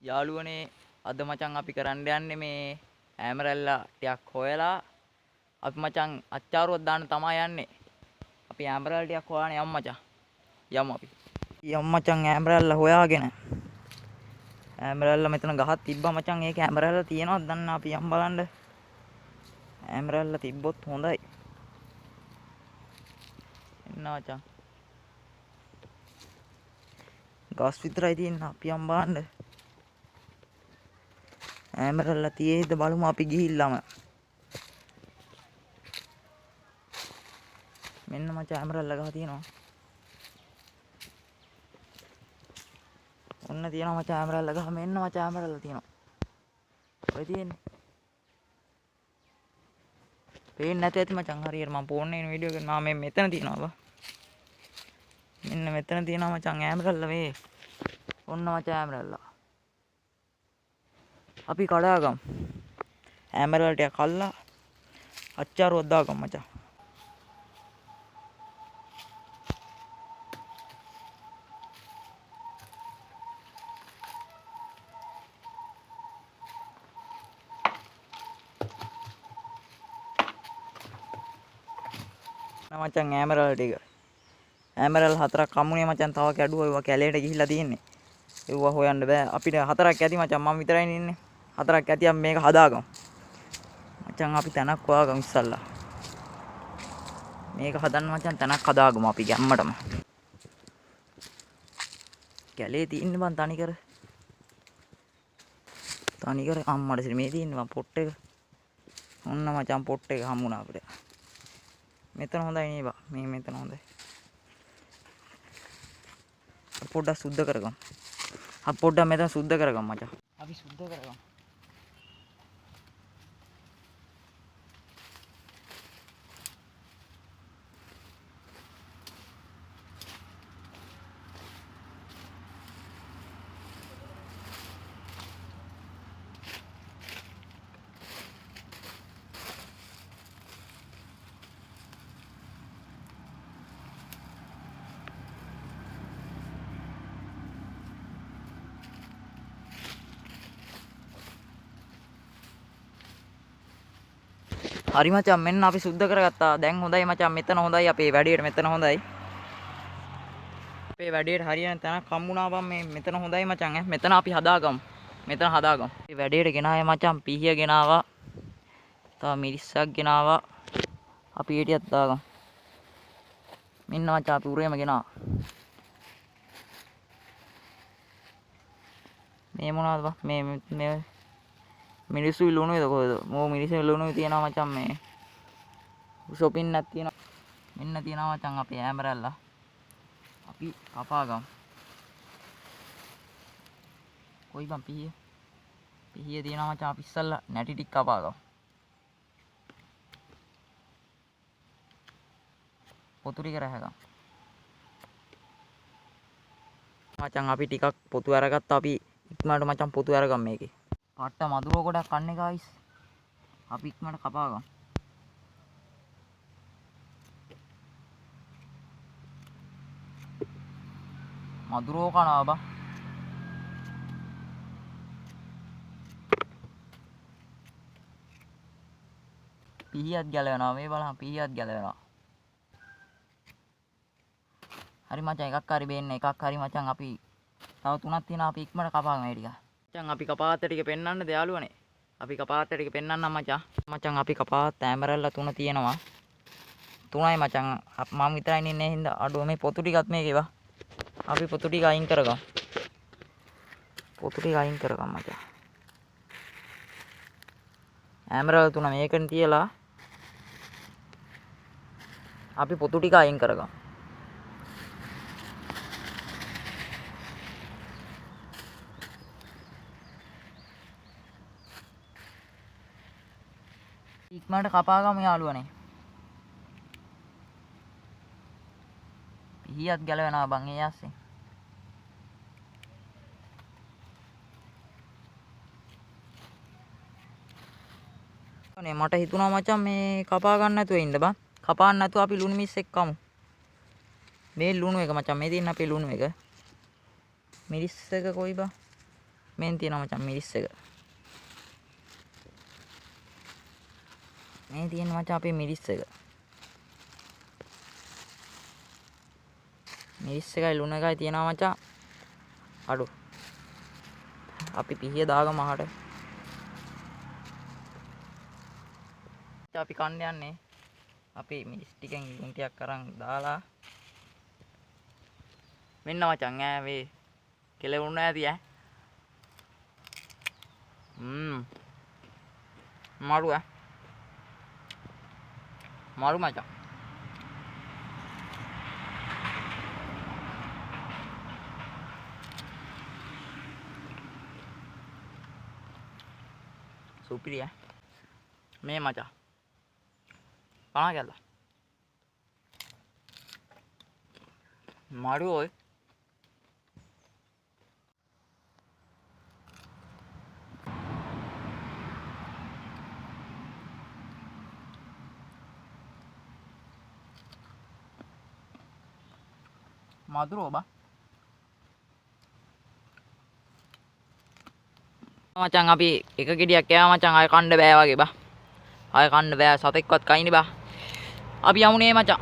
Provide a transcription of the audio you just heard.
යාළුවනේ අද මචං අපි කරන්න යන්නේ මේ ඇමරැල්ලා ටිකක් හොයලා අපි මචං අච්චාරුවක් දාන්න තමයි යන්නේ. අපි ඇමරැල්ලා ටිකක් හොයාගෙන යමු මචං. යමු අපි. යමු මචං ඇමරැල්ලා හොයාගෙන. ඇමරැල්ලා මෙතන ගහක් තිබ්බා මචං. ඒක ඇමරැල්ලා තියෙනවද දන්න අපි යමු බලන්න. ඇමරැල්ලා තිබ්බොත් හොඳයි. එන්න මචං. ගස් විතරයි තියෙන්නේ අපි යමු බලන්න. ඇමරැල්ලා තියෙයිද බලමු අපි ගිහිල්ලාම. මෙන්න මචං ඇමරැල්ලා ගහ තියෙනවා. ඔන්න තියෙනවා මචං ඇමරැල්ලා ගහ. මෙන්න මචං ඇමරැල්ලා තියෙනවා. ඔය තියෙන්නේ. පේන්නේ නැති ඇති මචං හරියට මම ෆෝන් එකේ වීඩියෝ කරනවා මේ මෙතන තියෙනවා බා. මෙන්න මෙතන තියෙනවා මචං ඇමරැල්ලා මේ. ඔන්න මචං ඇමරැල්ලා. අපි කඩාගමු. ඇමරැල්ලා ටික කල්ලා අච්චාරුවක් දාගමු මචං. මචං ඇමරැල්ලා ටික. ඇමරැල්ලා හතරක් හම්බුනේ මචං. තව කැඩුවා ඒවා කැලේට ගිහිල්ලා තියෙන්නේ. ඒවා හොයන්න බෑ. අපිට හතරක් ඇති මචං. මම විතරයි ඉන්නේ. හතරක් ඇති අපි මේක හදාගමු. මචං අපි තැනක් හොයාගමු ඉස්සල්ලා. මේක හදන්න මචං තැනක් හදාගමු අපි ගැම්මටම. කැලේ තියෙන්නේ බං තනිකර. තනිකර අම්මඩ මේ තියෙන්නේ බං පොට් එක. ඔන්න මචං පොට් එක හම්බුණා අපිට. මෙතන හොඳයි නේ බා. මේ මෙතන හොඳයි. පොඩ්ඩක් සුද්ධ කරගමු. අපි පොඩ්ඩක් මෙතන සුද්ධ කරගමු මචං. අපි සුද්ධ කරගමු. හරි මචං මෙන්න අපි සුද්ධ කරගත්තා. දැන් හොඳයි මචං. මෙතන හොඳයි අපේ වැඩේට. මෙතන හොඳයි. අපේ වැඩේට හරියන තැනක් හම්බුණා බං මේ මෙතන හොඳයි මචං. මෙතන අපි හදාගමු. මෙතන හදාගමු. මේ වැඩේට ගෙනාවේ මචං පිහිය ගෙනාවා. තව මිරිස්සක් ගෙනාවා. අපි ඊටියක් දාගමු. මෙන්න මචං අපි උරේම ගෙනාවා. මේ මොනවද බං මේ මිනිස්සු ලුණුවේද කොහෙද? මෝ මිනිස්සු ලුණුවේ තියෙනවා මචං මේ. ෂොපින් එකක් තියෙනවා. මෙන්න තියෙනවා මචං අපේ ඇමරැල්ලා. අපි කපාගමු. කොයි බං පිහිය? පිහිය තියෙනවා මචං අපි ඉස්සල්ලා නැටි ටික කපාගමු. පොතු ටික රැහැගමු. මචං අපි ටිකක් පොතු අරගත්තා. අපි ඉක්මනට මචං පොතු අරගමු මේකේ. පට්ට මදුරුව ගොඩක් කන්නේ ගායිස්. අපි ඉක්මනට කපාගමු. මදුරුව කනවා බා. පිහියත් ගැලවෙනවා. මේ බලන්න පිහියත් ගැලවෙනවා. හරි මචං එකක් හරි බේන්න එකක් හරි මචං අපි තව තුනක් තියෙනවා. අපි ඉක්මනට කපාගමු මේ ටික. මචං අපි කපාත්ත ටික පෙන්වන්නද යාළුවනේ? අපි කපාත්ත ටික පෙන්වන්නම් මචං. මචං අපි කපාත්ත ඇමරැල්ලා 3 තියෙනවා. 3යි මචං. මම විතරයි ඉන්නේ හින්දා අඩුව මේ පොතු ටිකත් මේකේ වා. අපි පොතු ටික අයින් කරගමු. පොතු ටික අයින් කරගමු මචං. ඇමරැල්ලා 3 මේකෙන් තියලා අපි පොතු ටික අයින් කරගමු. ඉක්මනට කපාගමු යාළුවනේ. පිහියත් ගැලවෙනවා බං ඒ ඇස්සේ. අනේ මට හිතුණා මචං මේ කපා ගන්න නැතුව ඉන්න බං. කපාන්න නැතුව අපි ලුණු මිස්සෙක් කමු. මේ ලුණු එක මචං මේ තියෙන අපේ ලුණු එක. මිරිස් එක කොයි බං? මෙන් තියෙනවා මචං මිරිස් එක. මේ තියෙන මචං අපේ මිරිස් එක. මිරිස් එකයි ලුණු එකයි තියෙනවා මචං. අඩු. අපි පිහිය දාගමු අහට. අපි කන්න යන්නේ. අපි මිරිස් ටිකෙන් ලුණු ටිකක් අරන් දාලා. මෙන්න මචං ඈ මේ කෙලවුණ නැති ඈ. මාරු ඈ. මාරු මචං. සුපිරි ඈ. මේ මචං. කනවා කියලා. මාරු ඔය. මధుරෝ බා මචං අපි එක ගෙඩියක් කෑවා මචං ආය කන්න බෑ වගේ බා ආය කන්න බෑ සතෙක්වත් කයිනේ බා අපි යමුනේ මචං